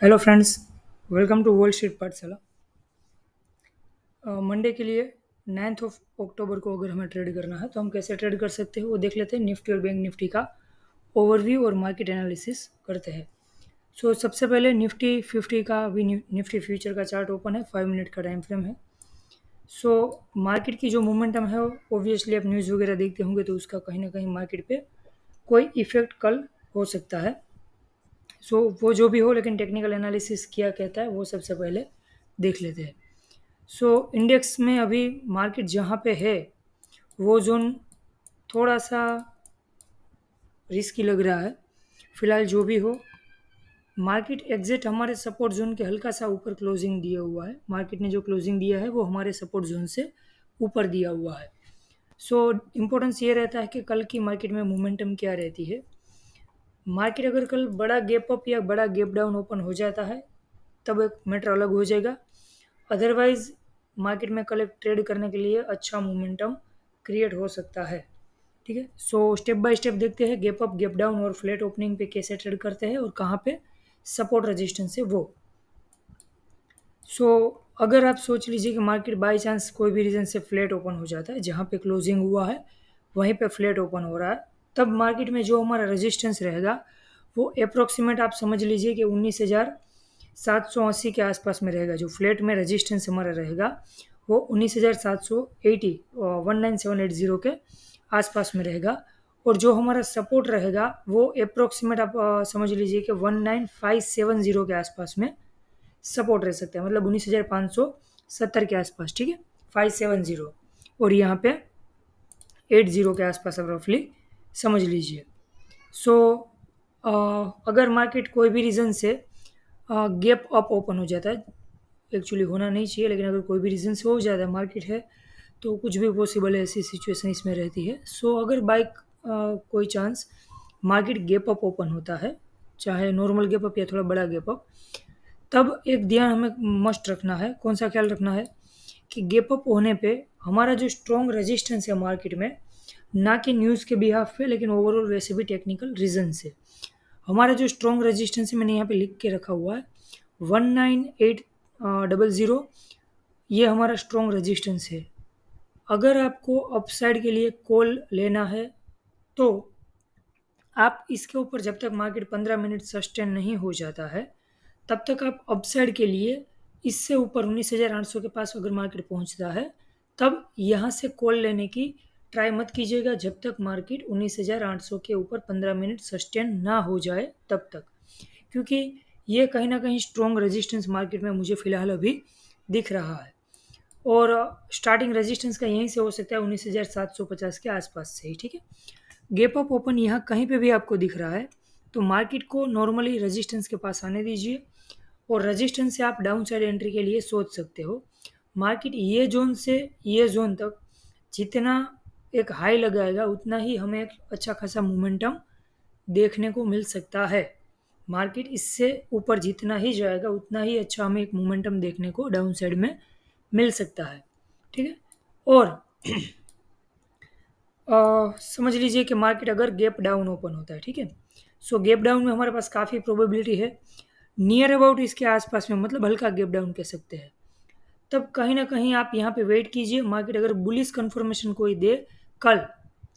Hello friends, welcome to Wall Street Pathshala. Monday के लिए 9 अक्टूबर को अगर हमें ट्रेड करना है तो हम कैसे ट्रेड कर सकते हैं वो देख लेते हैं। निफ्टी और बैंक निफ्टी का ओवरव्यू और मार्केट एनालिसिस करते हैं। सबसे पहले निफ्टी 50 का भी निफ्टी फ्यूचर का चार्ट ओपन है, 5 मिनट का टाइम फ्रेम है। सो मार्केट की जो मोमेंटम है, ऑब्वियसली आप न्यूज़ वगैरह देखते होंगे तो उसका कहीं ना कहीं मार्केट पे कोई इफेक्ट कल हो सकता है। वो जो भी हो, लेकिन टेक्निकल एनालिसिस क्या कहता है वो सबसे पहले देख लेते हैं। इंडेक्स में अभी मार्केट जहाँ पे है वो जोन थोड़ा सा रिस्की लग रहा है। फिलहाल जो भी हो, मार्केट एग्जिट हमारे सपोर्ट जोन के हल्का सा ऊपर क्लोजिंग दिया हुआ है। मार्केट ने जो क्लोजिंग दिया है वो हमारे सपोर्ट जोन से ऊपर दिया हुआ है। इम्पोर्टेंस ये रहता है कि कल की मार्केट में मोमेंटम क्या रहती है। मार्केट अगर कल बड़ा गैप अप या बड़ा गैप डाउन ओपन हो जाता है तब एक मैटर अलग हो जाएगा। अदरवाइज मार्केट में कल एक ट्रेड करने के लिए अच्छा मोमेंटम क्रिएट हो सकता है। ठीक है, स्टेप बाय स्टेप देखते हैं गैप अप, गैप डाउन और फ्लैट ओपनिंग पे कैसे ट्रेड करते हैं और कहाँ पे सपोर्ट रेजिस्टेंस है वो। सो अगर आप सोच लीजिए कि मार्केट बाय चांस कोई भी रीज़न से फ्लैट ओपन हो जाता है, जहाँ पे क्लोजिंग हुआ है वहीं पे फ्लैट ओपन हो रहा है, तब मार्केट में जो हमारा रेजिस्टेंस रहेगा वो अप्रोक्सीमेट आप समझ लीजिए कि 19,780 के आसपास में रहेगा। जो फ्लैट में रेजिस्टेंस हमारा रहेगा वो 19,780 19780 के आसपास में रहेगा। और जो हमारा सपोर्ट रहेगा वो अप्रोक्सीमेट आप समझ लीजिए कि 19,570 के आसपास में सपोर्ट रह सकता है, मतलब 19,570 के आसपास। ठीक है, 570 और यहाँ पे 80 के आसपास आप रफली समझ लीजिए। सो अगर मार्केट कोई भी रीज़न से गैप अप ओपन हो जाता है, एक्चुअली होना नहीं चाहिए, लेकिन अगर कोई भी रीज़न से हो जाता है मार्केट है तो कुछ भी पॉसिबल है, ऐसी सिचुएशन इसमें रहती है। अगर बाइक कोई chance market gap up open होता है, चाहे नॉर्मल गैप अप या थोड़ा बड़ा गैप अप, तब एक ध्यान हमें मस्ट रखना है। कौन सा ख्याल रखना है कि गैप अप होने पे हमारा जो स्ट्रॉन्ग रेजिस्टेंस है मार्केट में, ना कि न्यूज़ के बिहाफ पे लेकिन ओवरऑल वैसे भी टेक्निकल रीज़न से, हमारा जो स्ट्रॉन्ग रेजिस्टेंस है मैंने यहाँ पे लिख के रखा हुआ है 19,800। ये हमारा स्ट्रॉन्ग रेजिस्टेंस है। अगर आपको अपसाइड के लिए कॉल लेना है तो आप इसके ऊपर, जब तक मार्केट 15 मिनट सस्टेन नहीं हो जाता है तब तक आप अपसाइड के लिए इससे ऊपर 19,800 के पास अगर मार्केट पहुंचता है तब यहाँ से कॉल लेने की ट्राई मत कीजिएगा जब तक मार्केट 19,800 के ऊपर 15 मिनट सस्टेन ना हो जाए तब तक, क्योंकि ये कहीं ना कहीं स्ट्रॉन्ग रेजिस्टेंस मार्केट में मुझे फिलहाल अभी दिख रहा है। और स्टार्टिंग रेजिस्टेंस का यहीं से हो सकता है 19,750 के आसपास से ही। ठीक है, गैप अप ओपन यहाँ कहीं पे भी आपको दिख रहा है तो मार्केट को नॉर्मली रेजिस्टेंस के पास आने दीजिए और रेजिस्टेंस से आप डाउन साइड एंट्री के लिए सोच सकते हो। मार्केट ये जोन से ये जोन तक जितना एक हाई लगाएगा उतना ही हमें एक अच्छा खासा मोमेंटम देखने को मिल सकता है। मार्केट इससे ऊपर जितना ही जाएगा उतना ही अच्छा हमें एक मोमेंटम देखने को डाउन साइड में मिल सकता है। ठीक है, और समझ लीजिए कि मार्केट अगर गैप डाउन ओपन होता है, ठीक है, गैप डाउन में हमारे पास काफ़ी प्रोबेबिलिटी है, नियर अबाउट इसके आसपास में, मतलब हल्का गैप डाउन कह सकते हैं, तब कहीं ना कहीं आप यहाँ पे वेट कीजिए। मार्केट अगर बुलिश कंफर्मेशन कोई दे कल,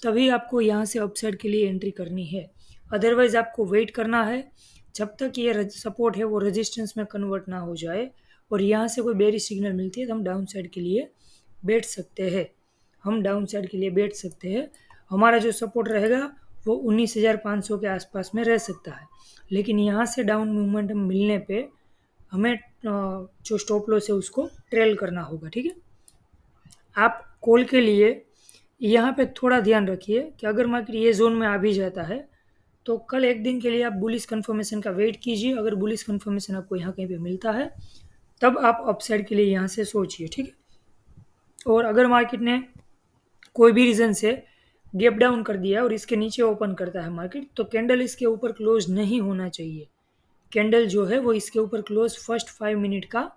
तभी आपको यहाँ से अपसाइड के लिए एंट्री करनी है। अदरवाइज आपको वेट करना है जब तक ये सपोर्ट है वो रेजिस्टेंस में कन्वर्ट ना हो जाए और यहाँ से कोई बेरिश सिग्नल मिलती है तो हम डाउन साइड के लिए बैठ सकते हैं। हमारा जो सपोर्ट रहेगा वो 19,500 के आसपास में रह सकता है, लेकिन यहाँ से डाउन मूवमेंटम मिलने पे हमें जो स्टॉप लॉस है उसको ट्रेल करना होगा। ठीक है, आप कॉल के लिए यहाँ पे थोड़ा ध्यान रखिए कि अगर मार्केट ये जोन में आ भी जाता है तो कल एक दिन के लिए आप बुलिश कंफर्मेशन का वेट कीजिए। अगर बुलिश कंफर्मेशन आपको यहाँ कहीं पे मिलता है तब आप अपसाइड के लिए यहाँ से सोचिए। ठीक है, और अगर मार्केट ने कोई भी रीज़न से गैप डाउन कर दिया और इसके नीचे ओपन करता है मार्केट, तो कैंडल इसके ऊपर क्लोज नहीं होना चाहिए। कैंडल जो है वो इसके ऊपर क्लोज फर्स्ट 5 मिनट का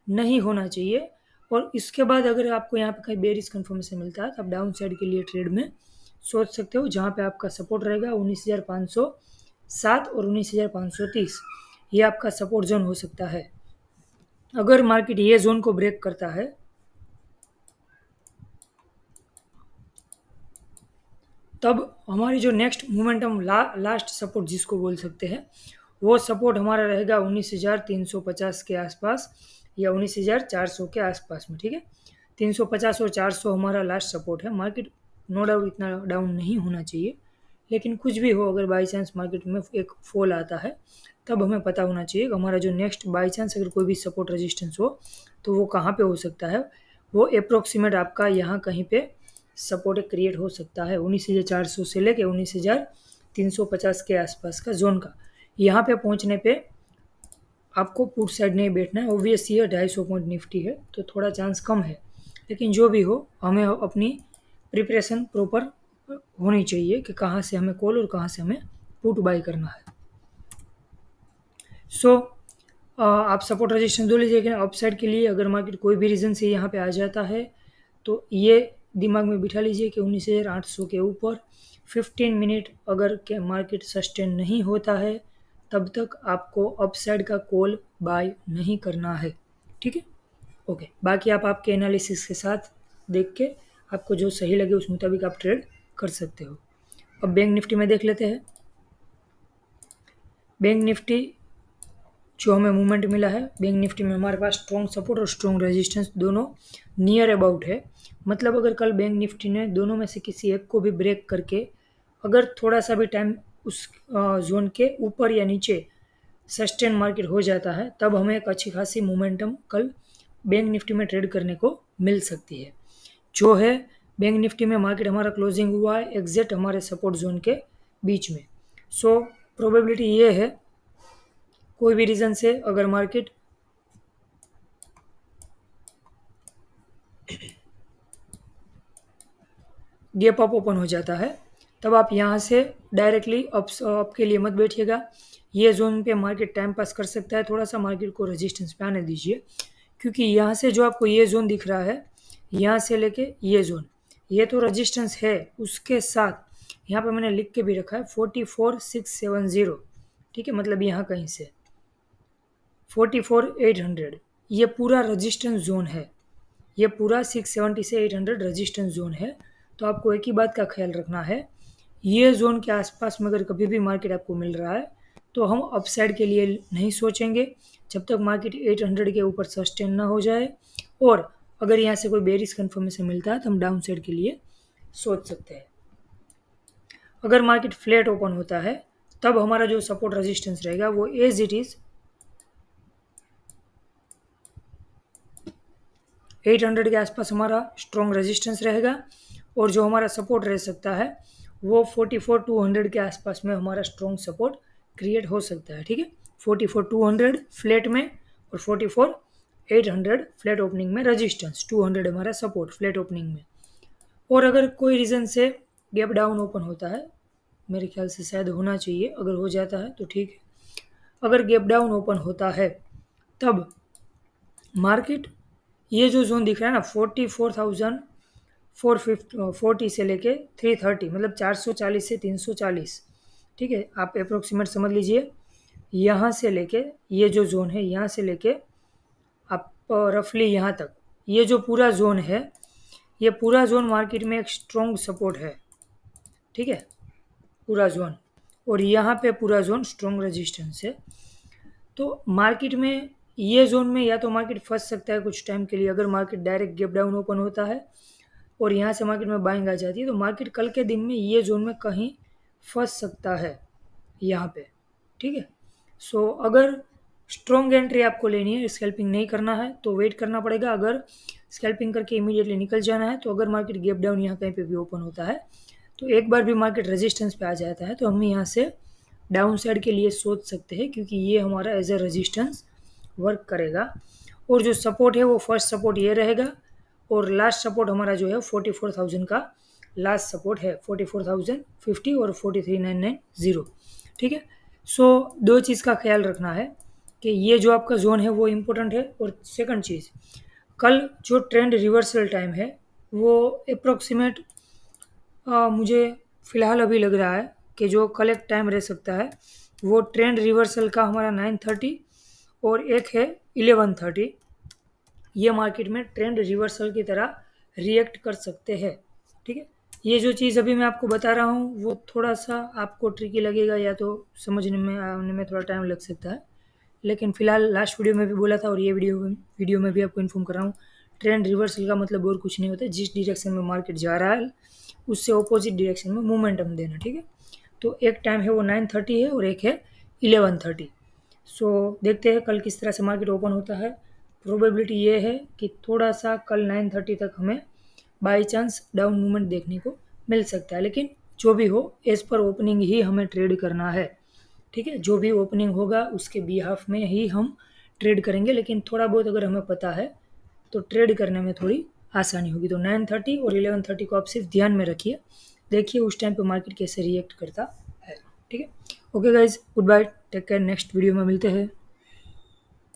नहीं होना चाहिए। और इसके बाद अगर आपको यहाँ पे कहीं बेरिश कंफर्मेशन मिलता है तो आप डाउन साइड के लिए ट्रेड में सोच सकते हो, जहाँ पे आपका सपोर्ट रहेगा 19,507 और 19,530। ये आपका सपोर्ट जोन हो सकता है। अगर मार्केट ये जोन को ब्रेक करता है तब हमारी जो नेक्स्ट मोमेंटम लास्ट सपोर्ट जिसको बोल सकते हैं, वो सपोर्ट हमारा रहेगा 19,350 के आसपास या 19,400 के आसपास में। ठीक है, 350 और 400 हमारा लास्ट सपोर्ट है। मार्केट नो डाउट इतना डाउन नहीं होना चाहिए, लेकिन कुछ भी हो, अगर बाई चांस मार्केट में एक फॉल आता है तब हमें पता होना चाहिए कि हमारा जो नेक्स्ट बाई चांस अगर कोई भी सपोर्ट रेजिस्टेंस हो तो वो कहाँ पे हो सकता है। वो अप्रोक्सीमेट आपका यहाँ कहीं पे सपोर्ट क्रिएट हो सकता है 19,400 से लेके 19,350 के आसपास का जोन का। यहाँ पे पहुँचने पे आपको पुट साइड नहीं बैठना है। ऑब्वियस ये 250 पॉइंट निफ्टी है तो थोड़ा चांस कम है, लेकिन जो भी हो हमें अपनी प्रिपरेशन प्रॉपर होनी चाहिए कि कहाँ से हमें कॉल और कहाँ से हमें पुट बाई करना है। सो आप सपोर्ट रजिस्टेंस दो लीजिए कि अपसाइड के लिए अगर मार्केट कोई भी रीज़न से यहाँ पे आ जाता है तो ये दिमाग में बिठा लीजिए कि 19,800 के ऊपर 15 मिनट अगर के मार्केट सस्टेन नहीं होता है तब तक आपको अपसाइड का कॉल बाय नहीं करना है। ठीक है, ओके। बाकी आप आपके एनालिसिस के साथ देख के आपको जो सही लगे उस मुताबिक आप ट्रेड कर सकते हो। अब बैंक निफ्टी में देख लेते हैं। बैंक निफ्टी जो हमें मूवमेंट मिला है, बैंक निफ्टी में हमारे पास स्ट्रॉन्ग सपोर्ट और स्ट्रॉन्ग रेजिस्टेंस दोनों नियर अबाउट है। मतलब अगर कल बैंक निफ्टी ने दोनों में से किसी एक को भी ब्रेक करके अगर थोड़ा सा भी टाइम उस जोन के ऊपर या नीचे सस्टेन मार्केट हो जाता है तब हमें एक अच्छी खासी मोमेंटम कल बैंक निफ्टी में ट्रेड करने को मिल सकती है। जो है बैंक निफ्टी में मार्केट हमारा क्लोजिंग हुआ है एग्जैक्ट हमारे सपोर्ट जोन के बीच में। सो प्रोबेबिलिटी ये है कोई भी रीज़न से अगर मार्केट गैप अप ओपन हो जाता है तब आप यहाँ से डायरेक्टली अप के लिए मत बैठिएगा। ये जोन पे मार्केट टाइम पास कर सकता है, थोड़ा सा मार्केट को रेजिस्टेंस पे आने दीजिए, क्योंकि यहाँ से जो आपको ये जोन दिख रहा है, यहाँ से लेके ये जोन, ये तो रेजिस्टेंस है, उसके साथ यहाँ पे मैंने लिख के भी रखा है 44,670। ठीक है, मतलब यहाँ कहीं से 44,800 ये पूरा रेजिस्टेंस जोन है। ये पूरा 670 से 800 रेजिस्टेंस जोन है। तो आपको एक ही बात का ख्याल रखना है, ये जोन के आसपास में अगर कभी भी मार्केट आपको मिल रहा है तो हम अपसाइड के लिए नहीं सोचेंगे जब तक मार्केट 800 के ऊपर सस्टेन ना हो जाए। और अगर यहाँ से कोई बेरिश कन्फर्मेशन मिलता है तो हम डाउन साइड के लिए सोच सकते हैं। अगर मार्केट फ्लैट ओपन होता है तब हमारा जो सपोर्ट रेजिस्टेंस रहेगा वो एज इट इज़ 800 के आसपास हमारा स्ट्रॉन्ग रेजिस्टेंस रहेगा, और जो हमारा सपोर्ट रह सकता है वो 44,200 के आसपास में हमारा स्ट्रॉन्ग सपोर्ट क्रिएट हो सकता है। ठीक है, 44,200 फ्लैट में और 44,800 फ्लैट ओपनिंग में रेजिस्टेंस, 200 हमारा सपोर्ट फ्लैट ओपनिंग में। और अगर कोई रीज़न से गैप डाउन ओपन होता है, मेरे ख्याल से शायद होना चाहिए, अगर हो जाता है तो ठीक है। अगर गैप डाउन ओपन होता है तब मार्केट ये जो जोन दिख रहा है ना 44,440 से लेके 330, मतलब 440 से 340। ठीक है, आप अप्रोक्सीमेट समझ लीजिए, यहाँ से लेके ये जो जोन है, यहाँ से लेके आप रफली यहाँ तक ये जो पूरा जोन है, ये पूरा जोन मार्केट में एक स्ट्रॉन्ग सपोर्ट है। ठीक है, पूरा जोन, और यहाँ पे पूरा जोन स्ट्रॉन्ग रेजिस्टेंस है। तो मार्केट में ये जोन में या तो मार्केट फंस सकता है कुछ टाइम के लिए, अगर market direct gap down open होता है और यहाँ से मार्केट में बाइंग आ जाती है तो मार्केट कल के दिन में ये जोन में कहीं फंस सकता है यहाँ पे। ठीक है, सो अगर स्ट्रॉन्ग एंट्री आपको लेनी है, स्कैल्पिंग नहीं करना है तो वेट करना पड़ेगा। अगर स्कैल्पिंग करके इमीडिएटली निकल जाना है तो अगर मार्केट गैप डाउन यहाँ कहीं पे भी ओपन होता है तो एक बार भी मार्केट रेजिस्टेंस पे आ जाता है तो हम यहाँ से डाउन साइड के लिए सोच सकते हैं, क्योंकि ये हमारा एज ए रेजिस्टेंस वर्क करेगा। और जो सपोर्ट है वो फर्स्ट सपोर्ट ये रहेगा, और लास्ट सपोर्ट हमारा जो है 44,000 का लास्ट सपोर्ट है, 44,050 और 43,990। ठीक है, सो दो चीज़ का ख्याल रखना है कि ये जो आपका जोन है वो इम्पोर्टेंट है। और सेकंड चीज़, कल जो ट्रेंड रिवर्सल टाइम है वो अप्रोक्सीमेट मुझे फ़िलहाल अभी लग रहा है कि जो कल एक टाइम रह सकता है वो ट्रेंड रिवर्सल का हमारा 9:30 और एक है 11:30। ये मार्केट में ट्रेंड रिवर्सल की तरह रिएक्ट कर सकते हैं। ठीक है, ये जो चीज़ अभी मैं आपको बता रहा हूँ वो थोड़ा सा आपको ट्रिकी लगेगा या तो समझने में आने में थोड़ा टाइम लग सकता है, लेकिन फिलहाल लास्ट वीडियो में भी बोला था और ये वीडियो में भी आपको इन्फॉर्म कर रहा हूँ, ट्रेंड रिवर्सल का मतलब और कुछ नहीं होता, जिस डायरेक्शन में मार्केट जा रहा है उससे ऑपोजिट डायरेक्शन में मोमेंटम देना। ठीक है, तो एक टाइम है वो 9:30 है और एक है 11:30। सो देखते हैं कल किस तरह से मार्केट ओपन होता है। प्रोबेबिलिटी ये है कि थोड़ा सा कल 9:30 तक हमें बाई चांस डाउन मूवमेंट देखने को मिल सकता है, लेकिन जो भी हो एज पर ओपनिंग ही हमें ट्रेड करना है। ठीक है, जो भी ओपनिंग होगा उसके बिहाफ में ही हम ट्रेड करेंगे, लेकिन थोड़ा बहुत अगर हमें पता है तो ट्रेड करने में थोड़ी आसानी होगी। तो 9:30 और 11:30 को आप सिर्फ ध्यान में रखिए, देखिए उस टाइम पे मार्केट कैसे रिएक्ट करता है। ठीक है, okay guys, good bye, take care, next video में मिलते हैं।